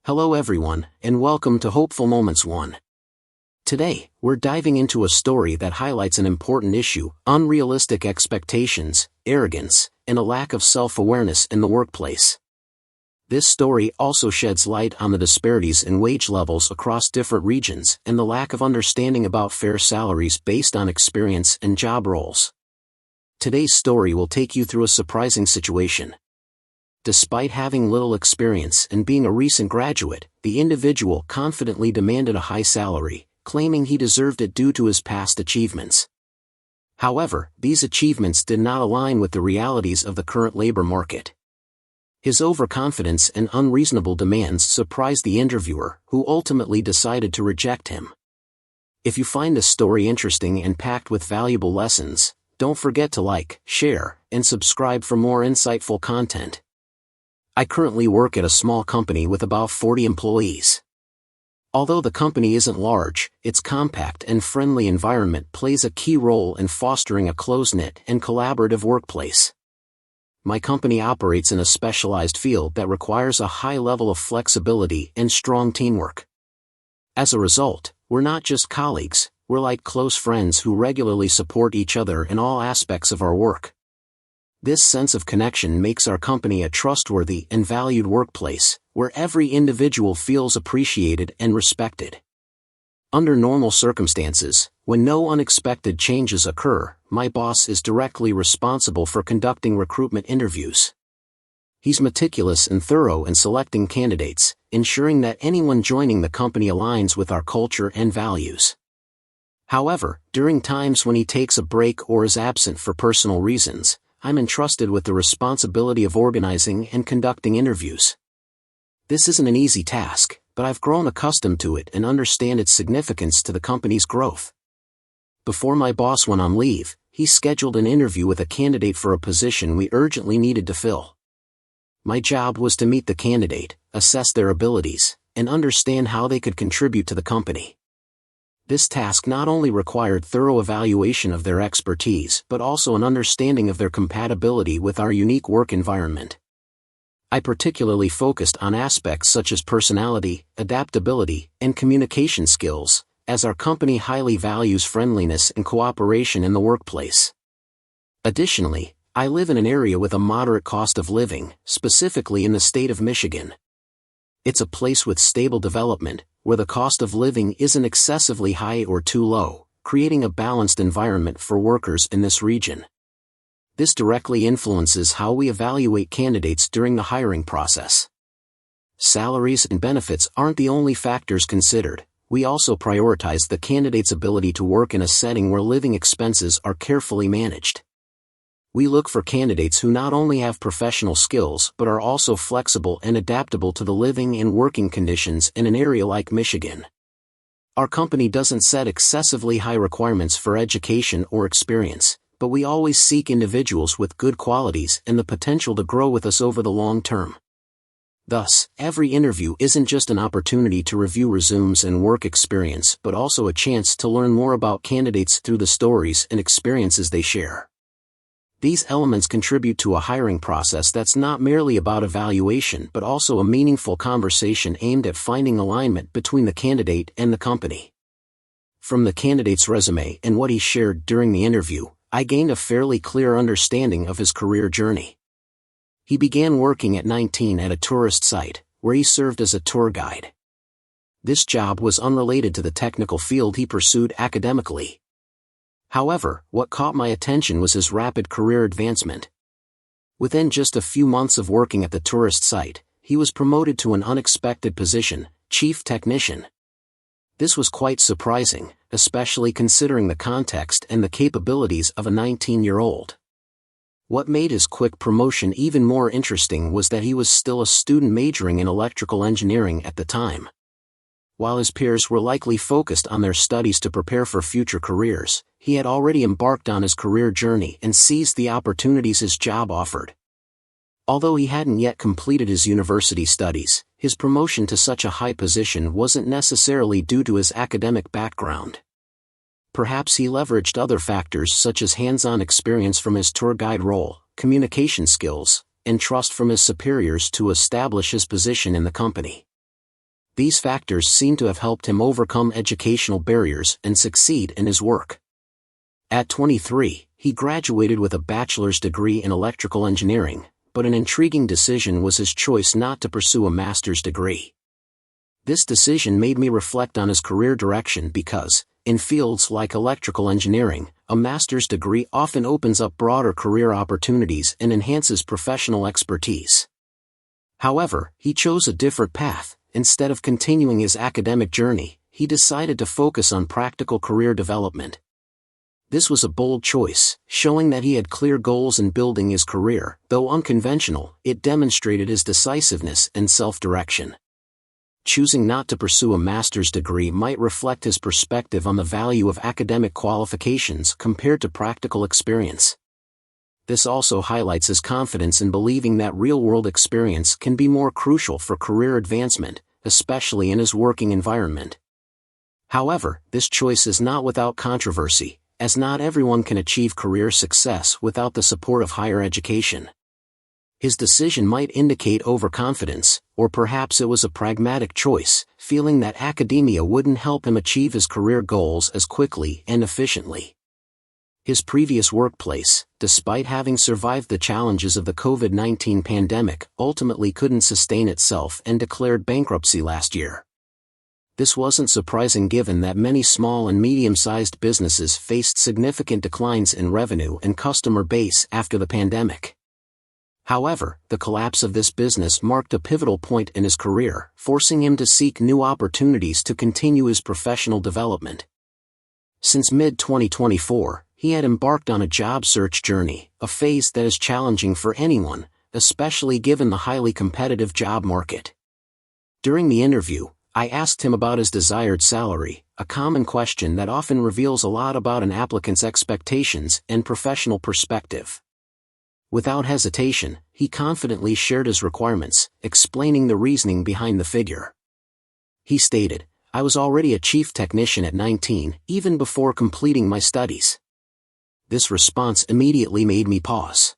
Hello everyone, and welcome to Hopeful Moments 1. Today, we're diving into a story that highlights an important issue: unrealistic expectations, arrogance, and a lack of self-awareness in the workplace. This story also sheds light on the disparities in wage levels across different regions and the lack of understanding about fair salaries based on experience and job roles. Today's story will take you through a surprising situation. Despite having little experience and being a recent graduate, the individual confidently demanded a high salary, claiming he deserved it due to his past achievements. However, these achievements did not align with the realities of the current labor market. His overconfidence and unreasonable demands surprised the interviewer, who ultimately decided to reject him. If you find this story interesting and packed with valuable lessons, don't forget to like, share, and subscribe for more insightful content. I currently work at a small company with about 40 employees. Although the company isn't large, its compact and friendly environment plays a key role in fostering a close-knit and collaborative workplace. My company operates in a specialized field that requires a high level of flexibility and strong teamwork. As a result, we're not just colleagues, we're like close friends who regularly support each other in all aspects of our work. This sense of connection makes our company a trustworthy and valued workplace, where every individual feels appreciated and respected. Under normal circumstances, when no unexpected changes occur, my boss is directly responsible for conducting recruitment interviews. He's meticulous and thorough in selecting candidates, ensuring that anyone joining the company aligns with our culture and values. However, during times when he takes a break or is absent for personal reasons, I'm entrusted with the responsibility of organizing and conducting interviews. This isn't an easy task, but I've grown accustomed to it and understand its significance to the company's growth. Before my boss went on leave, he scheduled an interview with a candidate for a position we urgently needed to fill. My job was to meet the candidate, assess their abilities, and understand how they could contribute to the company. This task not only required thorough evaluation of their expertise but also an understanding of their compatibility with our unique work environment. I particularly focused on aspects such as personality, adaptability, and communication skills, as our company highly values friendliness and cooperation in the workplace. Additionally, I live in an area with a moderate cost of living, specifically in the state of Michigan. It's a place with stable development, where the cost of living isn't excessively high or too low, creating a balanced environment for workers in this region. This directly influences how we evaluate candidates during the hiring process. Salaries and benefits aren't the only factors considered. We also prioritize the candidate's ability to work in a setting where living expenses are carefully managed. We look for candidates who not only have professional skills but are also flexible and adaptable to the living and working conditions in an area like Michigan. Our company doesn't set excessively high requirements for education or experience, but we always seek individuals with good qualities and the potential to grow with us over the long term. Thus, every interview isn't just an opportunity to review resumes and work experience but also a chance to learn more about candidates through the stories and experiences they share. These elements contribute to a hiring process that's not merely about evaluation but also a meaningful conversation aimed at finding alignment between the candidate and the company. From the candidate's resume and what he shared during the interview, I gained a fairly clear understanding of his career journey. He began working at 19 at a tourist site, where he served as a tour guide. This job was unrelated to the technical field he pursued academically. However, what caught my attention was his rapid career advancement. Within just a few months of working at the tourist site, he was promoted to an unexpected position, chief technician. This was quite surprising, especially considering the context and the capabilities of a 19-year-old. What made his quick promotion even more interesting was that he was still a student majoring in electrical engineering at the time. While his peers were likely focused on their studies to prepare for future careers, he had already embarked on his career journey and seized the opportunities his job offered. Although he hadn't yet completed his university studies, his promotion to such a high position wasn't necessarily due to his academic background. Perhaps he leveraged other factors such as hands-on experience from his tour guide role, communication skills, and trust from his superiors to establish his position in the company. These factors seem to have helped him overcome educational barriers and succeed in his work. At 23, he graduated with a bachelor's degree in electrical engineering, but an intriguing decision was his choice not to pursue a master's degree. This decision made me reflect on his career direction because, in fields like electrical engineering, a master's degree often opens up broader career opportunities and enhances professional expertise. However, he chose a different path. Instead of continuing his academic journey, he decided to focus on practical career development. This was a bold choice, showing that he had clear goals in building his career. Though unconventional, it demonstrated his decisiveness and self-direction. Choosing not to pursue a master's degree might reflect his perspective on the value of academic qualifications compared to practical experience. This also highlights his confidence in believing that real-world experience can be more crucial for career advancement, especially in his working environment. However, this choice is not without controversy, as not everyone can achieve career success without the support of higher education. His decision might indicate overconfidence, or perhaps it was a pragmatic choice, feeling that academia wouldn't help him achieve his career goals as quickly and efficiently. His previous workplace, despite having survived the challenges of the COVID-19 pandemic, ultimately couldn't sustain itself and declared bankruptcy last year. This wasn't surprising given that many small and medium-sized businesses faced significant declines in revenue and customer base after the pandemic. However, the collapse of this business marked a pivotal point in his career, forcing him to seek new opportunities to continue his professional development. Since mid-2024, he had embarked on a job search journey, a phase that is challenging for anyone, especially given the highly competitive job market. During the interview, I asked him about his desired salary, a common question that often reveals a lot about an applicant's expectations and professional perspective. Without hesitation, he confidently shared his requirements, explaining the reasoning behind the figure. He stated, "I was already a chief technician at 19, even before completing my studies." This response immediately made me pause.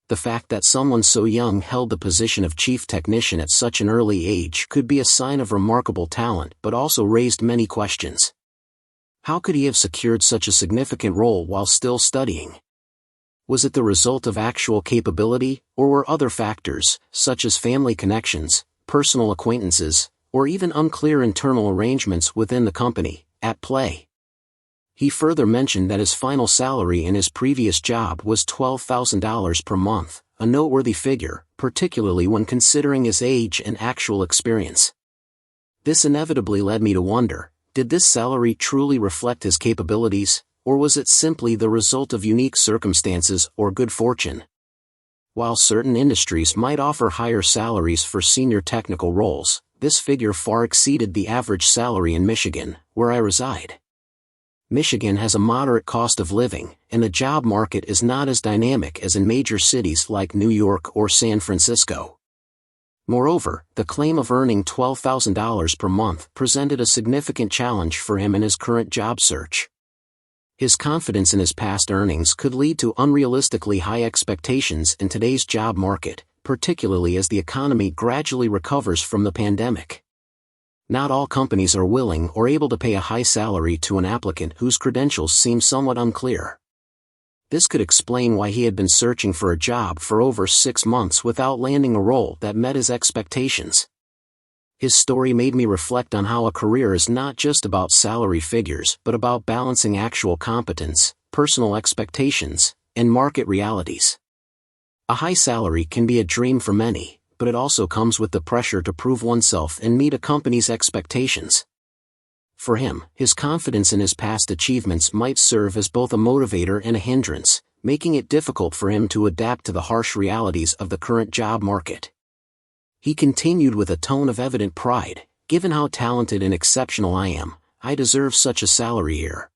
The fact that someone so young held the position of chief technician at such an early age could be a sign of remarkable talent but also raised many questions. How could he have secured such a significant role while still studying? Was it the result of actual capability, or were other factors, such as family connections, personal acquaintances, or even unclear internal arrangements within the company, at play? He further mentioned that his final salary in his previous job was $12,000 per month, a noteworthy figure, particularly when considering his age and actual experience. This inevitably led me to wonder, did this salary truly reflect his capabilities, or was it simply the result of unique circumstances or good fortune? While certain industries might offer higher salaries for senior technical roles, this figure far exceeded the average salary in Michigan, where I reside. Michigan has a moderate cost of living, and the job market is not as dynamic as in major cities like New York or San Francisco. Moreover, the claim of earning $12,000 per month presented a significant challenge for him in his current job search. His confidence in his past earnings could lead to unrealistically high expectations in today's job market, particularly as the economy gradually recovers from the pandemic. Not all companies are willing or able to pay a high salary to an applicant whose credentials seem somewhat unclear. This could explain why he had been searching for a job for over 6 months without landing a role that met his expectations. His story made me reflect on how a career is not just about salary figures but about balancing actual competence, personal expectations, and market realities. A high salary can be a dream for many, but it also comes with the pressure to prove oneself and meet a company's expectations. For him, his confidence in his past achievements might serve as both a motivator and a hindrance, making it difficult for him to adapt to the harsh realities of the current job market. He continued with a tone of evident pride, "Given how talented and exceptional I am, I deserve such a salary here."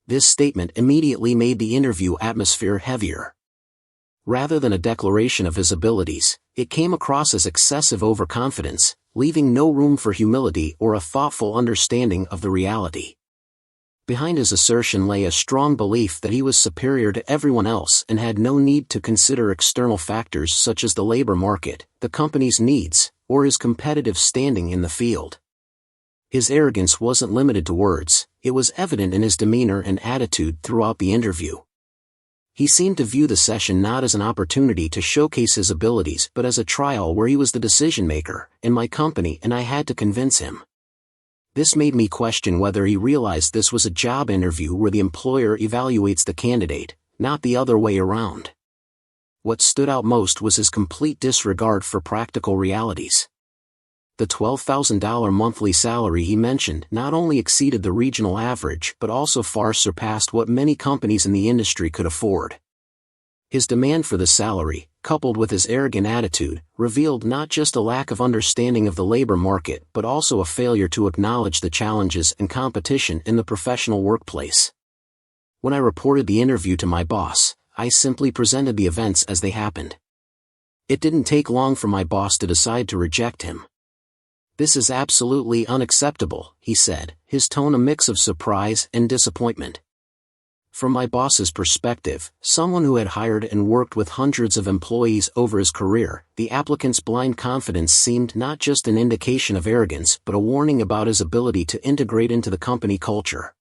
This statement immediately made the interview atmosphere heavier. Rather than a declaration of his abilities, it came across as excessive overconfidence, leaving no room for humility or a thoughtful understanding of the reality. Behind his assertion lay a strong belief that he was superior to everyone else and had no need to consider external factors such as the labor market, the company's needs, or his competitive standing in the field. His arrogance wasn't limited to words, it was evident in his demeanor and attitude throughout the interview. He seemed to view the session not as an opportunity to showcase his abilities but as a trial where he was the decision-maker in my company and I had to convince him. This made me question whether he realized this was a job interview where the employer evaluates the candidate, not the other way around. What stood out most was his complete disregard for practical realities. The $12,000 monthly salary he mentioned not only exceeded the regional average but also far surpassed what many companies in the industry could afford. His demand for the salary, coupled with his arrogant attitude, revealed not just a lack of understanding of the labor market but also a failure to acknowledge the challenges and competition in the professional workplace. When I reported the interview to my boss, I simply presented the events as they happened. It didn't take long for my boss to decide to reject him. "This is absolutely unacceptable," he said, his tone a mix of surprise and disappointment. From my boss's perspective, someone who had hired and worked with hundreds of employees over his career, the applicant's blind confidence seemed not just an indication of arrogance but a warning about his ability to integrate into the company culture.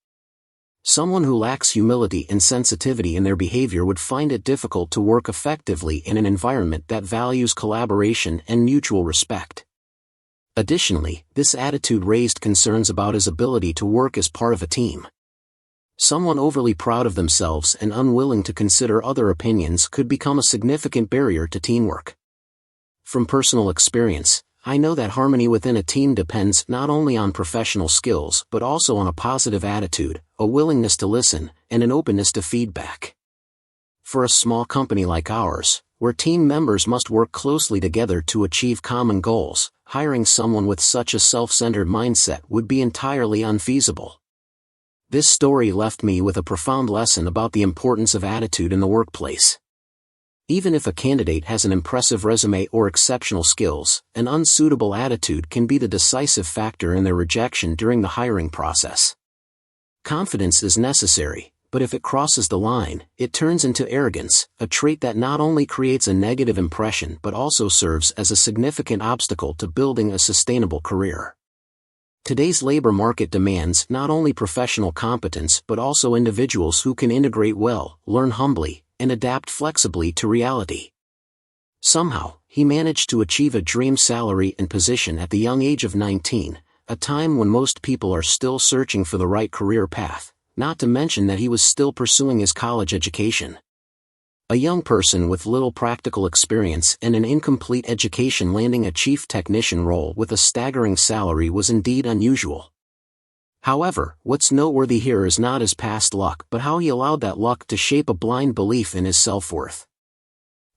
Someone who lacks humility and sensitivity in their behavior would find it difficult to work effectively in an environment that values collaboration and mutual respect. Additionally, this attitude raised concerns about his ability to work as part of a team. Someone overly proud of themselves and unwilling to consider other opinions could become a significant barrier to teamwork. From personal experience, I know that harmony within a team depends not only on professional skills but also on a positive attitude, a willingness to listen, and an openness to feedback. For a small company like ours, where team members must work closely together to achieve common goals, hiring someone with such a self-centered mindset would be entirely unfeasible. This story left me with a profound lesson about the importance of attitude in the workplace. Even if a candidate has an impressive resume or exceptional skills, an unsuitable attitude can be the decisive factor in their rejection during the hiring process. Confidence is necessary, but if it crosses the line, it turns into arrogance, a trait that not only creates a negative impression but also serves as a significant obstacle to building a sustainable career. Today's labor market demands not only professional competence but also individuals who can integrate well, learn humbly, and adapt flexibly to reality. Somehow, he managed to achieve a dream salary and position at the young age of 19, a time when most people are still searching for the right career path, not to mention that he was still pursuing his college education. A young person with little practical experience and an incomplete education landing a chief technician role with a staggering salary was indeed unusual. However, what's noteworthy here is not his past luck but how he allowed that luck to shape a blind belief in his self-worth.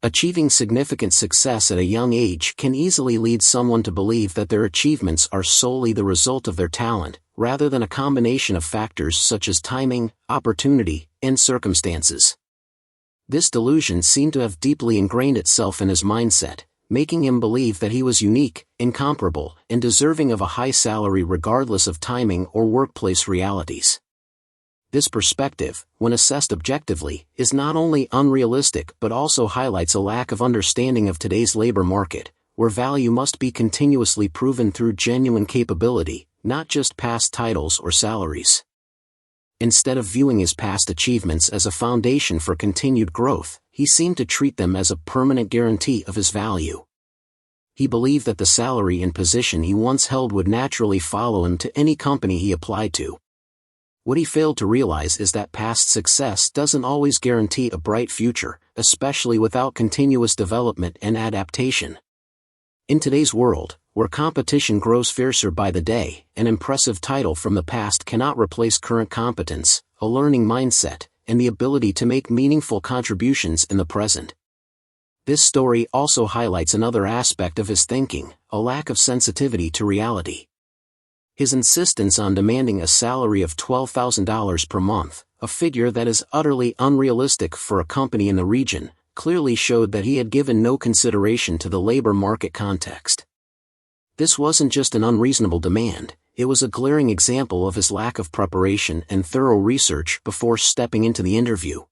Achieving significant success at a young age can easily lead someone to believe that their achievements are solely the result of their talent, rather than a combination of factors such as timing, opportunity, and circumstances. This delusion seemed to have deeply ingrained itself in his mindset, making him believe that he was unique, incomparable, and deserving of a high salary regardless of timing or workplace realities. This perspective, when assessed objectively, is not only unrealistic but also highlights a lack of understanding of today's labor market, where value must be continuously proven through genuine capability, not just past titles or salaries. Instead of viewing his past achievements as a foundation for continued growth, he seemed to treat them as a permanent guarantee of his value. He believed that the salary and position he once held would naturally follow him to any company he applied to. What he failed to realize is that past success doesn't always guarantee a bright future, especially without continuous development and adaptation. In today's world, where competition grows fiercer by the day, an impressive title from the past cannot replace current competence, a learning mindset, and the ability to make meaningful contributions in the present. This story also highlights another aspect of his thinking, a lack of sensitivity to reality. His insistence on demanding a salary of $12,000 per month, a figure that is utterly unrealistic for a company in the region, clearly showed that he had given no consideration to the labor market context. This wasn't just an unreasonable demand, it was a glaring example of his lack of preparation and thorough research before stepping into the interview.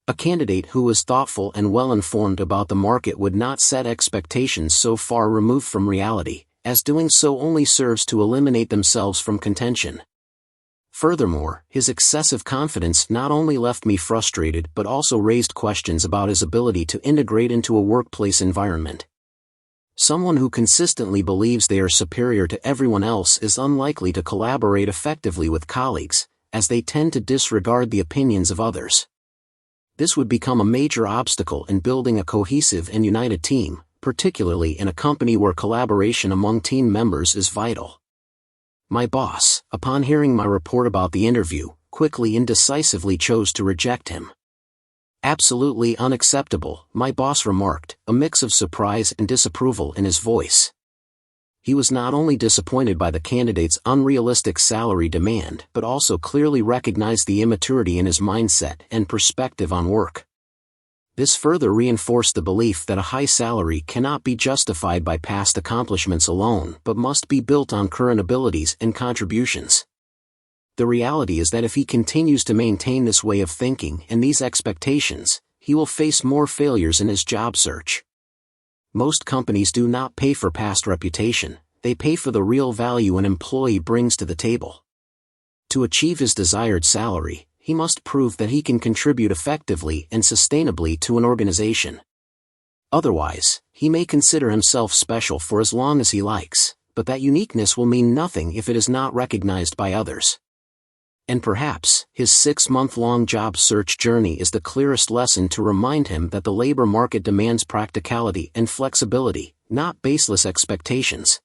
A candidate who is thoughtful and well-informed about the market would not set expectations so far removed from reality, as doing so only serves to eliminate themselves from contention. Furthermore, his excessive confidence not only left me frustrated but also raised questions about his ability to integrate into a workplace environment. Someone who consistently believes they are superior to everyone else is unlikely to collaborate effectively with colleagues, as they tend to disregard the opinions of others. This would become a major obstacle in building a cohesive and united team, particularly in a company where collaboration among team members is vital. My boss, upon hearing my report about the interview, quickly and decisively chose to reject him. "Absolutely unacceptable," my boss remarked, a mix of surprise and disapproval in his voice. He was not only disappointed by the candidate's unrealistic salary demand but also clearly recognized the immaturity in his mindset and perspective on work. This further reinforced the belief that a high salary cannot be justified by past accomplishments alone but must be built on current abilities and contributions. The reality is that if he continues to maintain this way of thinking and these expectations, he will face more failures in his job search. Most companies do not pay for past reputation, they pay for the real value an employee brings to the table. To achieve his desired salary, he must prove that he can contribute effectively and sustainably to an organization. Otherwise, he may consider himself special for as long as he likes, but that uniqueness will mean nothing if it is not recognized by others. And perhaps, his 6-month-long job search journey is the clearest lesson to remind him that the labor market demands practicality and flexibility, not baseless expectations.